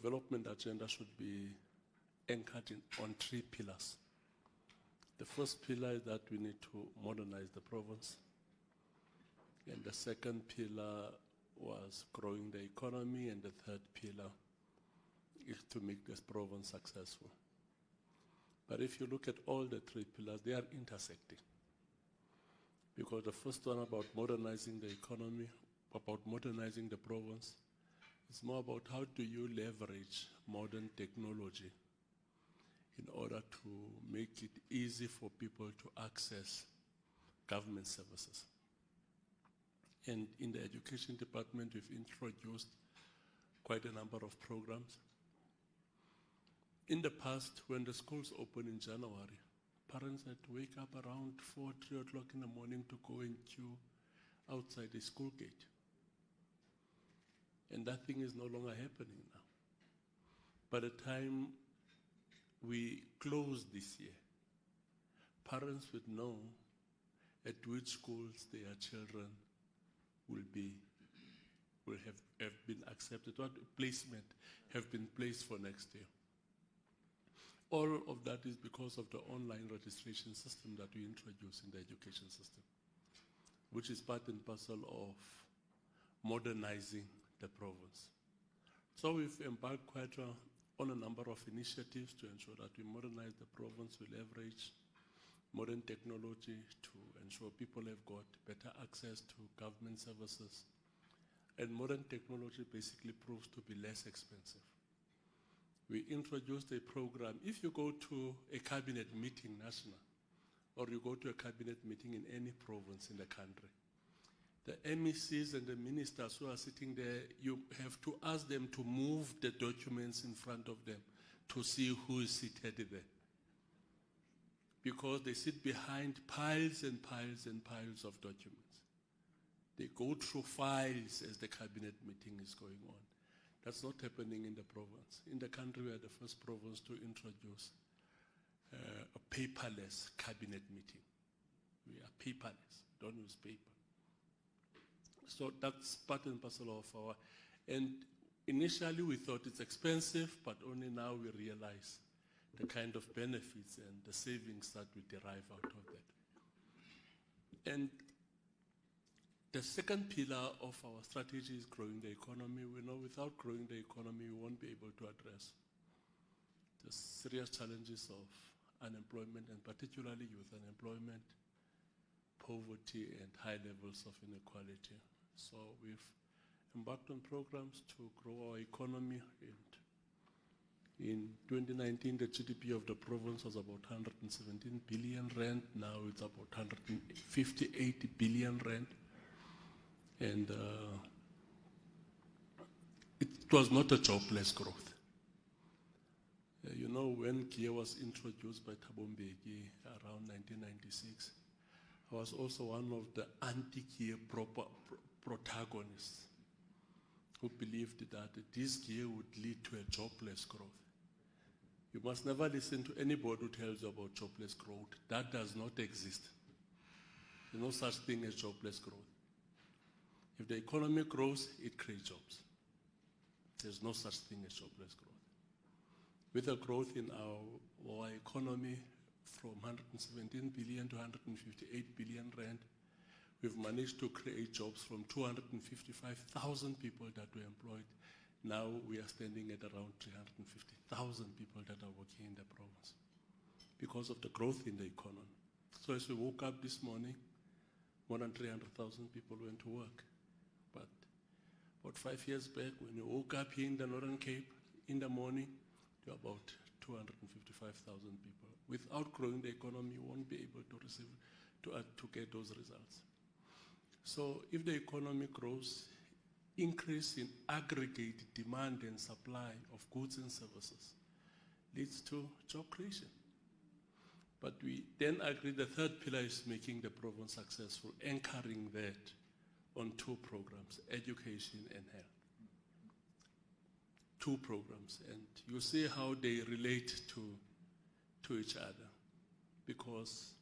development agenda should be anchored on 3 pillars. The first pillar is that we need to modernize the province. And the second pillar was growing the economy, and the third pillar is to make this province successful. But if you look at all the 3 pillars, they are intersecting. Because the first one about modernizing the economy, about modernizing the province, is more about how do you leverage modern technology in order to make it easy for people to access government services. And in the education department, we've introduced quite a number of programs. In the past, when the schools opened in January, parents had to wake up around 4, 3 o'clock in the morning to go and queue outside the school gate. And that thing is no longer happening now. By the time we close this year, parents would know at which schools their children will have been accepted, what placement have been placed for next year. All of that is because of the online registration system that we introduced in the education system, which is part and parcel of modernizing the province. So we've embarked on a number of initiatives to ensure that we modernize the province, we leverage modern technology to ensure people have got better access to government services. And modern technology basically proves to be less expensive. We introduced a program. If you go to a cabinet meeting national, or you go to a cabinet meeting in any province in the country, the MECs and the ministers who are sitting there, you have to ask them to move the documents in front of them to see who is seated there. Because they sit behind piles and piles and piles of documents. They go through files as the cabinet meeting is going on. That's not happening in the province. In the country, we are the first province to introduce a paperless cabinet meeting. We are paperless, don't use paper. So that's part and parcel of our, and initially we thought it's expensive, but only now we realize the kind of benefits and the savings that we derive out of that. And the second pillar of our strategy is growing the economy. We know without growing the economy, we won't be able to address the serious challenges of unemployment, and particularly youth unemployment, poverty, and high levels of inequality. So we've embarked on programs to grow our economy. In 2019, the GDP of the province was about 117 billion rand. Now it's about 158 billion rand. And it was not a jobless growth. You know, when GEAR was introduced by Thabo Mbeki around 1996, I was also one of the anti-GEAR protagonists who believed that this GEAR would lead to a jobless growth. You must never listen to anybody who tells you about jobless growth. That does not exist. There's no such thing as jobless growth. If the economy grows, it creates jobs. There's no such thing as jobless growth. With the growth in our economy from 117 billion to 158 billion rand, we've managed to create jobs from 255,000 people that were employed. Now we are standing at around 350,000 people that are working in the province because of the growth in the economy. So as we woke up this morning, more than 300,000 people went to work. But about 5 years back, when you woke up here in the Northern Cape in the morning, there were about 255,000 people. Without growing the economy, you won't be able to receive, to get those results. So if the economy grows, increase in aggregate demand and supply of goods and services leads to job creation. But we then agree the third pillar is making the province successful, anchoring that on 2 programs, education and health. 2 programs, and you see how they relate to each other. Because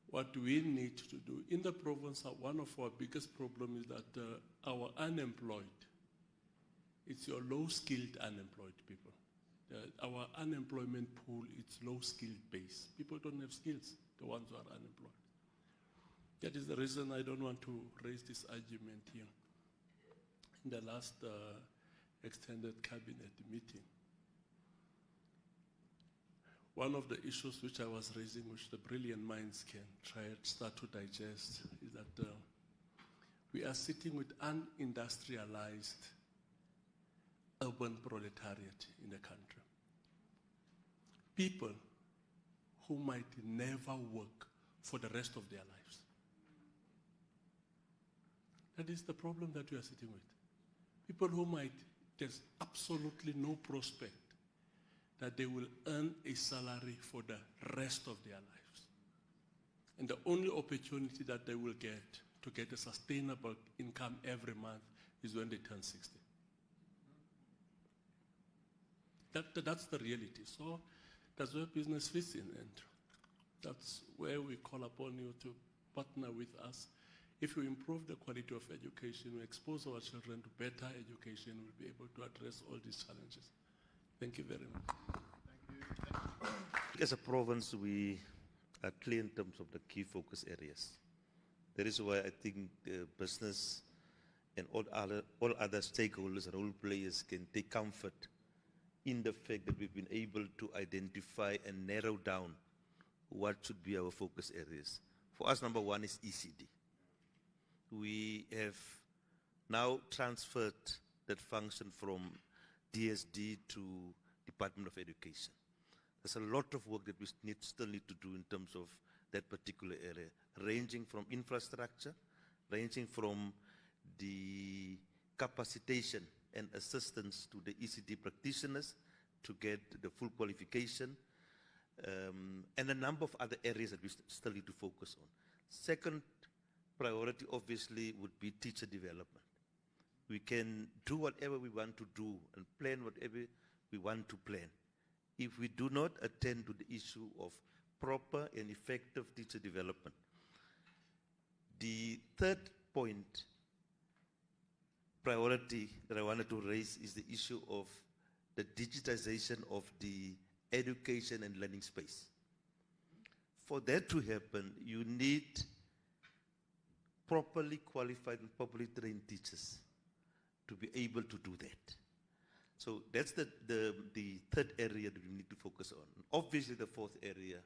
what we need to do in the province, one of our biggest problems is that our unemployed It's your low-skilled unemployed people. Our unemployment pool, it's low-skilled base. People don't have skills, the ones who are unemployed. That is the reason I don't want to raise this argument here. In the last extended cabinet meeting, one of the issues which I was raising, which the brilliant minds can start to digest, is that we are sitting with unindustrialized urban proletariat in the country. People who might never work for the rest of their lives. That is the problem that we are sitting with. People who there's absolutely no prospect that they will earn a salary for the rest of their lives. And the only opportunity that they will get to get a sustainable income every month is when they turn 60. That's the reality. So that's where business fits in, and that's where we call upon you to partner with us. If we improve the quality of education, we expose our children to better education, we'll be able to address all these challenges. Thank you very much. Thank you. As a province, we are clear in terms of the key focus areas. That is why I think business and all other stakeholders, role players can take comfort in the fact that we've been able to identify and narrow down what should be our focus areas. For us, number one is ECD. We have now transferred that function from DSD to Department of Education. There's a lot of work that we still need to do in terms of that particular area, ranging from infrastructure, ranging from the capacitation and assistance to the ECD practitioners to get the full qualification, and a number of other areas that we still need to focus on. Second priority, obviously, would be teacher development. We can do whatever we want to do and plan whatever we want to plan. If we do not attend to the issue of proper and effective teacher development. The third point, priority that I wanted to raise is the issue of the digitization of the education and learning space. For that to happen, you need properly qualified and properly trained teachers to be able to do that. So that's the third area that we need to focus on. Obviously, the fourth area,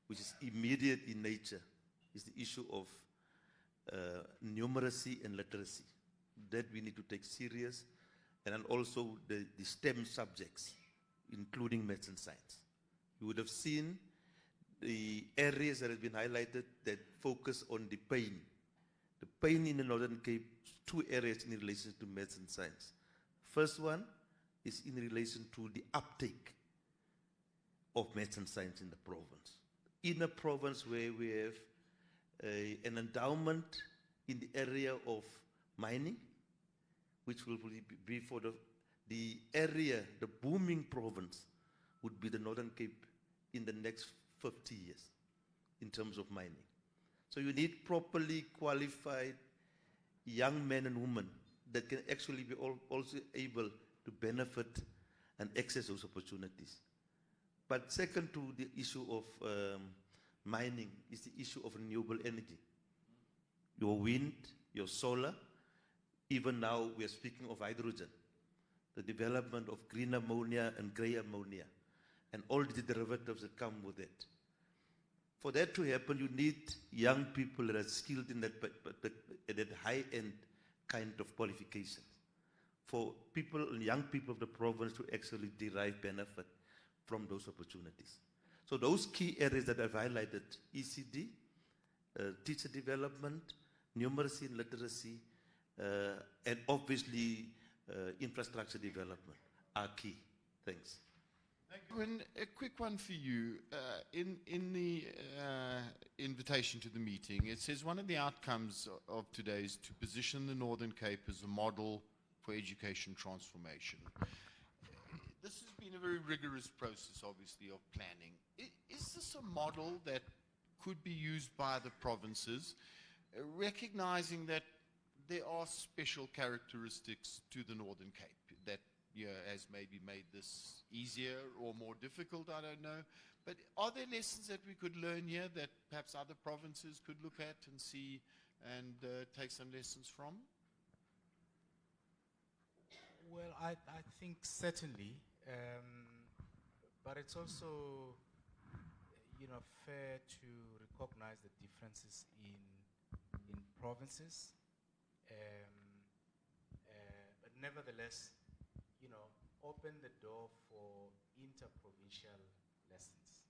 which is immediate in nature, is the issue of numeracy and literacy. That we need to take serious, and then also the STEM subjects, including maths and science. You would have seen the areas that have been highlighted that focus on the pain. The pain in the Northern Cape, two areas in relation to maths and science. First one is in relation to the uptake of maths and science in the province. In a province where we have an endowment in the area of mining, which will be for the area, the booming province would be the Northern Cape in the next 50 years in terms of mining. So you need properly qualified young men and women that can actually be also able to benefit and access those opportunities. But second to the issue of mining is the issue of renewable energy. Your wind, your solar, even now we are speaking of hydrogen, the development of green ammonia and gray ammonia, and all the derivatives that come with it. For that to happen, you need young people that are skilled in that high-end kind of qualifications. For people, young people of the province to actually derive benefit from those opportunities. So those key areas that I've highlighted, ECD, teacher development, numeracy and literacy, and obviously infrastructure development are key. Thanks. Godwin, a quick one for you. In the invitation to the meeting, it says one of the outcomes of today is to position the Northern Cape as a model for education transformation. This has been a very rigorous process, obviously, of planning. Is this a model that could be used by the provinces, recognizing that there are special characteristics to the Northern Cape that has maybe made this easier or more difficult, I don't know. But are there lessons that we could learn here that perhaps other provinces could look at and see and take some lessons from? Well, I think certainly, but it's also, fair to recognize the differences in provinces. But nevertheless, open the door for interprovincial lessons.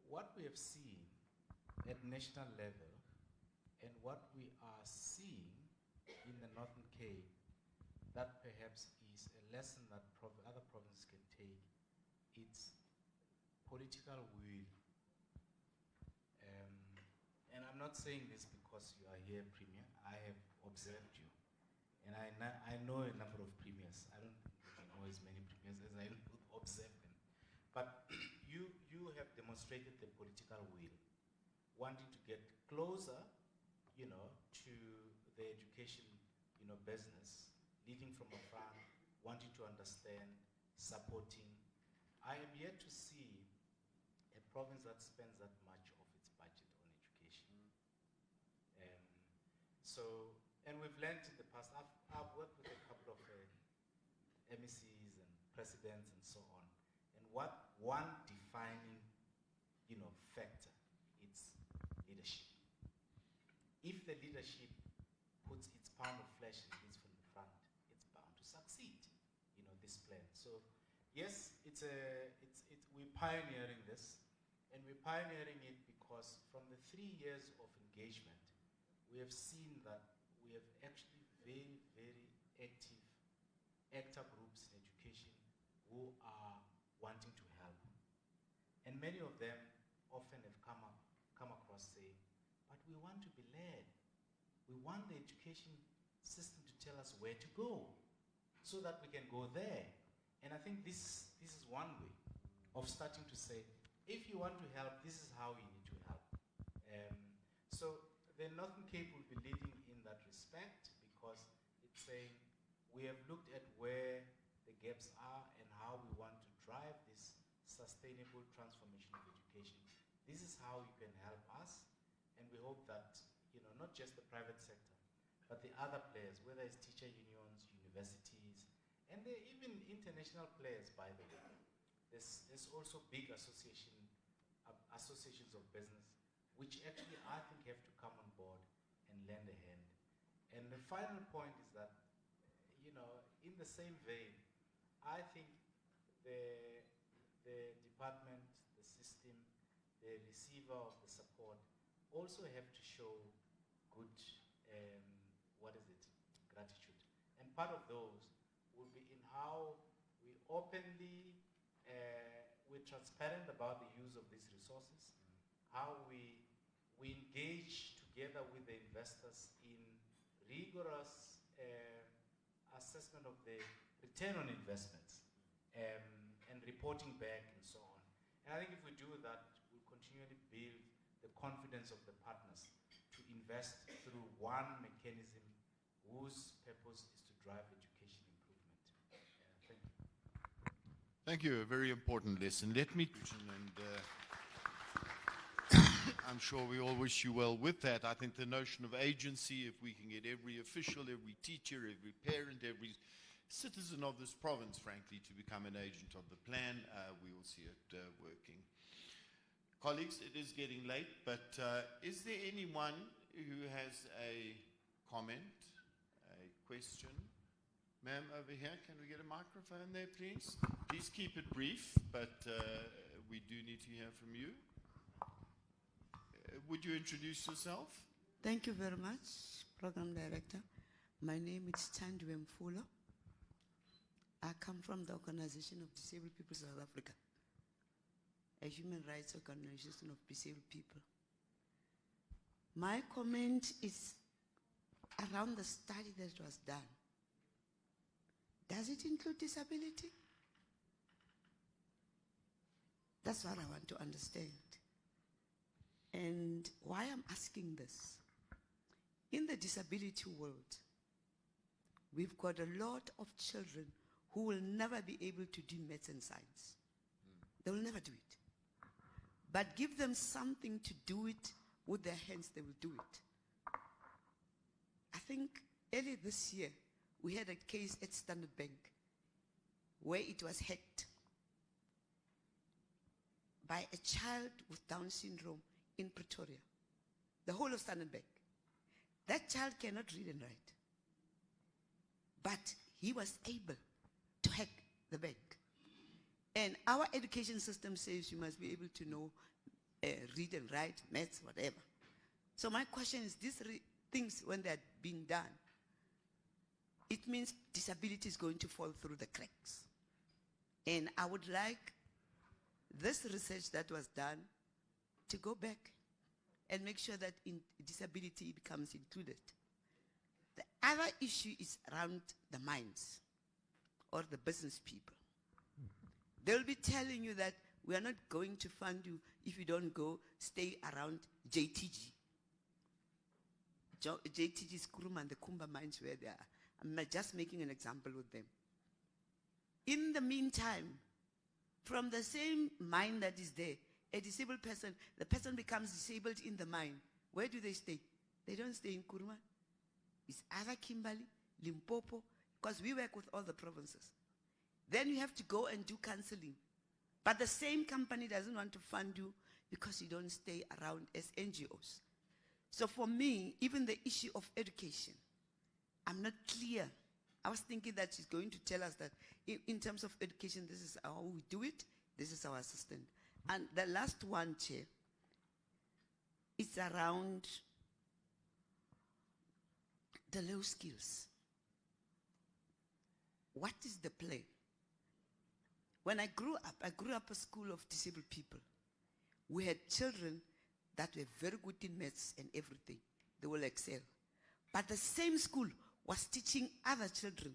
What we have seen at national level and what we are seeing in the Northern Cape, that perhaps is a lesson that other provinces can take. It's political will. And I'm not saying this because you are here, Premier. I have observed you. And I know a number of premiers. I don't know as many premiers as I observe them. But you have demonstrated the political will, wanting to get closer, to the education, business, leading from afar, wanting to understand, supporting. I am yet to see a province that spends that much of its budget on education. And we've learned in the past, I've worked with a couple of MECs and presidents and so on, and what one defining, factor, it's leadership. If the leadership puts its pound of flesh and leads from the front, it's bound to succeed, this plan. So yes, we're pioneering this, and we're pioneering it because from the 3 years of engagement, we have seen that we have actually very, very active actor groups in education who are wanting to help. And many of them often have come across saying, but we want to be led. We want the education system to tell us where to go so that we can go there. And I think this is one way of starting to say, if you want to help, this is how you need to help. So the Northern Cape will be leading in that respect because it's saying we have looked at where the gaps are and how we want to drive this sustainable transformation of education. This is how you can help us, and we hope that, not just the private sector, but the other players, whether it's teacher unions, universities, and there are even international players, by the way. There's also big associations of business, which actually I think have to come on board and lend a hand. And the final point is that, in the same vein, I think the department, the system, the receiver of the support also have to show good, gratitude. And part of those will be in how we openly, we're transparent about the use of these resources, how we engage together with the investors in rigorous assessment of the return on investments and reporting back and so on. And I think if we do that, we'll continually build the confidence of the partners to invest through one mechanism whose purpose is to drive education improvement. Thank you. Thank you. A very important lesson. Let me, and I'm sure we all wish you well with that. I think the notion of agency, if we can get every official, every teacher, every parent, every citizen of this province, frankly, to become an agent of the plan, we will see it working. Colleagues, it is getting late, but is there anyone who has a comment, a question? Ma'am, over here, can we get a microphone there, please? Please keep it brief, but we do need to hear from you. Would you introduce yourself? Thank you very much, Program Director. My name is Godwin Khoza. I come from the Organization of Disabled People South Africa, a human rights organization of disabled people. My comment is around the study that was done. Does it include disability? That's what I want to understand. And why I'm asking this, in the disability world, we've got a lot of children who will never be able to do maths and science. They will never do it. But give them something to do it with their hands, they will do it. I think earlier this year, we had a case at Standard Bank where it was hacked by a child with Down syndrome in Pretoria. The whole of Standard Bank. That child cannot read and write. But he was able to hack the bank. And our education system says you must be able to know read and write, maths, whatever. So my question is, these things, when they're being done, it means disability is going to fall through the cracks. And I would like this research that was done to go back and make sure that disability becomes included. The other issue is around the mines or the business people. They'll be telling you that we are not going to fund you if you don't go stay around JTG. JTG is Kuruma and the Kumba mines where they are. I'm just making an example with them. In the meantime, from the same mine that is there, a disabled person, the person becomes disabled in the mine. Where do they stay? They don't stay in Kuruma. It's either Kimberley, Limpopo, because we work with all the provinces. Then you have to go and do counseling. But the same company doesn't want to fund you because you don't stay around as NGOs. So for me, even the issue of education, I'm not clear. I was thinking that she's going to tell us that in terms of education, this is how we do it, this is our assistant. And the last one, Chair, it's around the low skills. What is the plan? When I grew up a school of disabled people. We had children that were very good in maths and everything. They will excel. But the same school was teaching other children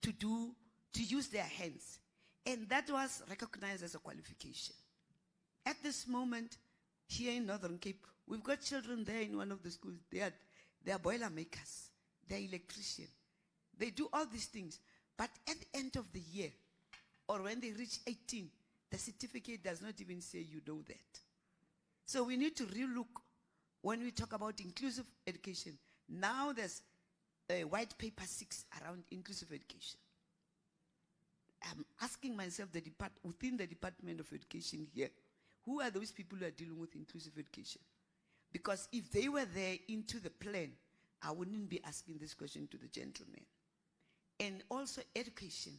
to use their hands. And that was recognized as a qualification. At this moment, here in Northern Cape, we've got children there in one of the schools. They are boiler makers. They're electricians. They do all these things. But at the end of the year, or when they reach 18, the certificate does not even say you know that. So we need to relook when we talk about inclusive education. Now there's a white paper 6 around inclusive education. I'm asking myself within the Department of Education here, who are those people who are dealing with inclusive education? Because if they were there into the plan, I wouldn't be asking this question to the gentleman. And also education.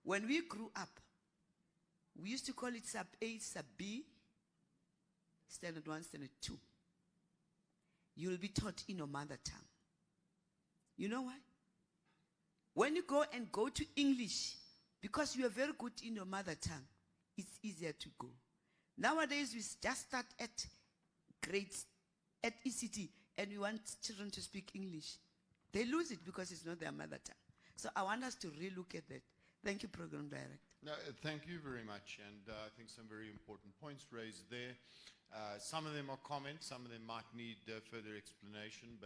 When we grew up, we used to call it sub A, sub B, standard 1, standard 2. You will be taught in your mother tongue. You know why? When you go to English, because you are very good in your mother tongue, it's easier to go. Nowadays, we just start at grades, at ECT, and we want children to speak English. They lose it because it's not their mother tongue. So I want us to relook at that. Thank you, Program Director. No, thank you very much, and I think some very important points raised there. Some of them are comments, some of them might need further explanation, but